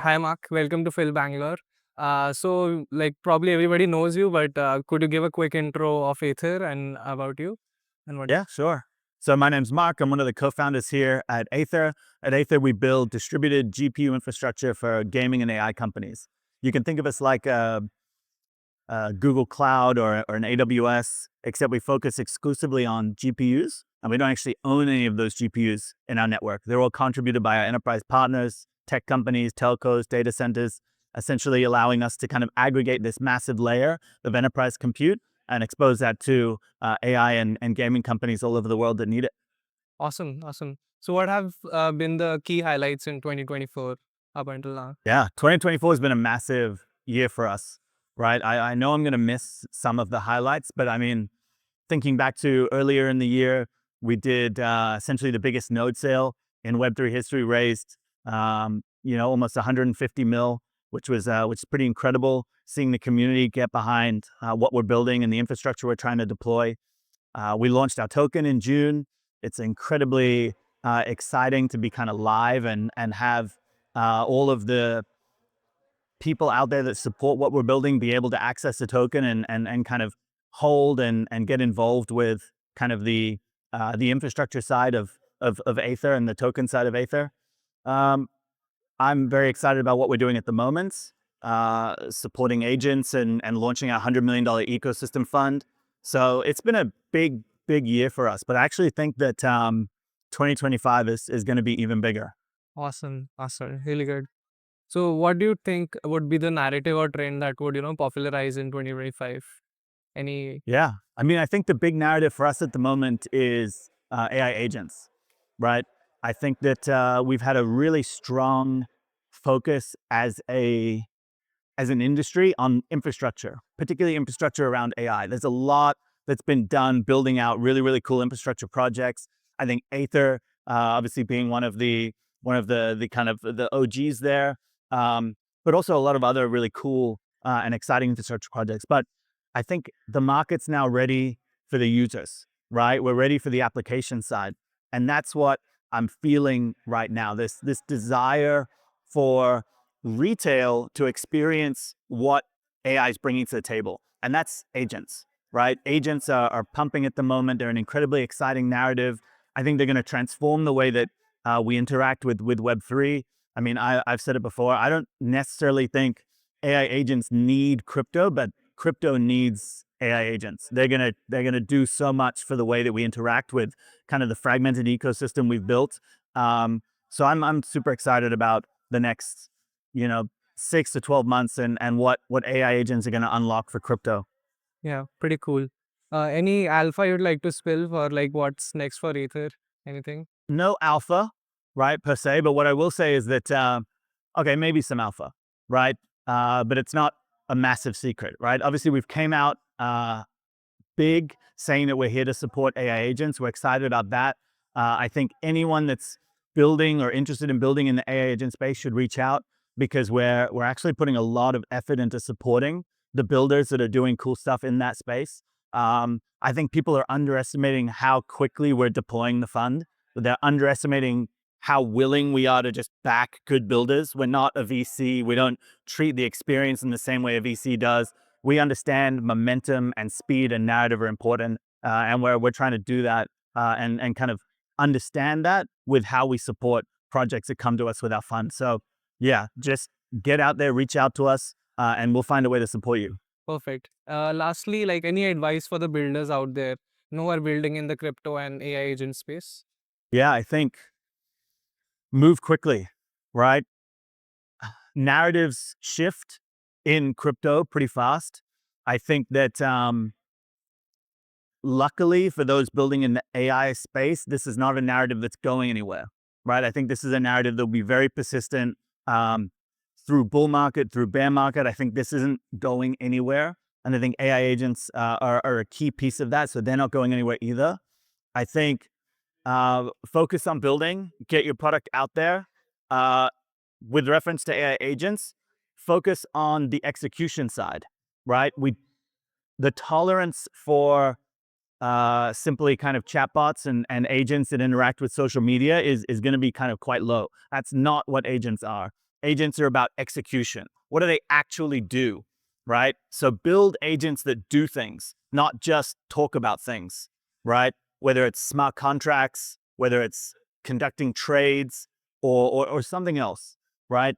Hi, Mark. Welcome to FILBangalore. Probably everybody knows you, but could you give a quick intro of Aethir and about you and what? Yeah, sure. So my name's Mark. I'm one of the co-founders here at Aethir. At Aethir, we build distributed GPU infrastructure for gaming and AI companies. You can think of us like a Google Cloud or an AWS, except we focus exclusively on GPUs, and we don't actually own any of those GPUs in our network. They're all contributed by our enterprise partners, tech companies, telcos, data centers, essentially allowing us to kind of aggregate this massive layer of enterprise compute and expose that to AI and gaming companies all over the world that need it. Awesome, awesome. So, what have been the key highlights in 2024 up until now? Yeah, 2024 has been a massive year for us, right? I know I'm going to miss some of the highlights, but I mean, thinking back to earlier in the year, we did essentially the biggest node sale in Web3 history, raised almost 150 mil, which is pretty incredible. Seeing the community get behind what we're building and the infrastructure we're trying to deploy. We launched our token in June. It's incredibly exciting to be kind of live and have all of the people out there that support what we're building be able to access the token and kind of hold and get involved with kind of the infrastructure side of Aether and the token side of Aether. Um, I'm very excited about what we're doing at the moment, supporting agents and launching our $100 million ecosystem fund. So it's been a big year for us, but I actually think that 2025 is going to be even bigger. Awesome, awesome, really good. So, what do you think would be the narrative or trend that would popularize in 2025? Any? Yeah. I mean, I think the big narrative for us at the moment is AI agents, right? I think that we've had a really strong focus as an industry on infrastructure, particularly infrastructure around AI. There's a lot that's been done building out really cool infrastructure projects. I think Aether, obviously being one of the kind of the OGs there, but also a lot of other really cool and exciting infrastructure projects. But I think the market's now ready for the users, right? We're ready for the application side, and that's what I'm feeling right now. This desire for retail to experience what AI is bringing to the table. And that's agents, right? Agents are pumping at the moment. They're an incredibly exciting narrative. I think they're going to transform the way that we interact with Web3. I mean, I've said it before. I don't necessarily think AI agents need crypto, but crypto needs AI agents. They're gonna do so much for the way that we interact with kind of the fragmented ecosystem we've built. So I'm super excited about the next you know, 6 to 12 months and what AI agents are going to unlock for crypto. Yeah, pretty cool. Any alpha you'd like to spill for like what's next for Aether? Anything? No alpha, right, per se, but what I will say is that, okay, maybe some alpha, right? But it's not a massive secret, right? Obviously, we've came out big saying that we're here to support AI agents. We're excited about that. I think anyone that's building or interested in building in the AI agent space should reach out because we're actually putting a lot of effort into supporting the builders that are doing cool stuff in that space. I think people are underestimating how quickly we're deploying the fund. They're underestimating how willing we are to just back good builders. We're not a VC. We don't treat the experience in the same way a VC does. We understand momentum and speed and narrative are important, and we're trying to do that and kind of understand that with how we support projects that come to us with our fund. So yeah, just get out there, reach out to us, and we'll find a way to support you. Perfect. Lastly, like any advice for the builders out there who are building in the crypto and AI agent space? Yeah, I think move quickly, right? Narratives shift in crypto pretty fast. I think that luckily for those building in the AI space, this is not a narrative that's going anywhere, right? I think this is a narrative that will be very persistent through bull market, through bear market. I think this isn't going anywhere. And I think AI agents are a key piece of that. So they're not going anywhere either. I think focus on building, get your product out there. With reference to AI agents, focus on the execution side, right? The tolerance for simply kind of chatbots and agents that interact with social media is going to be kind of quite low. That's not what agents are. Agents are about execution. What do they actually do, right? So build agents that do things, not just talk about things, right? Whether it's smart contracts, whether it's conducting trades or something else, right?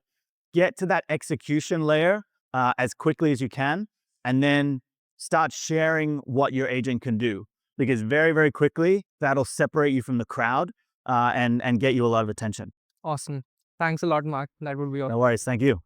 Get to that execution layer as quickly as you can, and then start sharing what your agent can do. Because very, very quickly, that'll separate you from the crowd and get you a lot of attention. Awesome. Thanks a lot, Mark. That would be all. No worries. Thank you.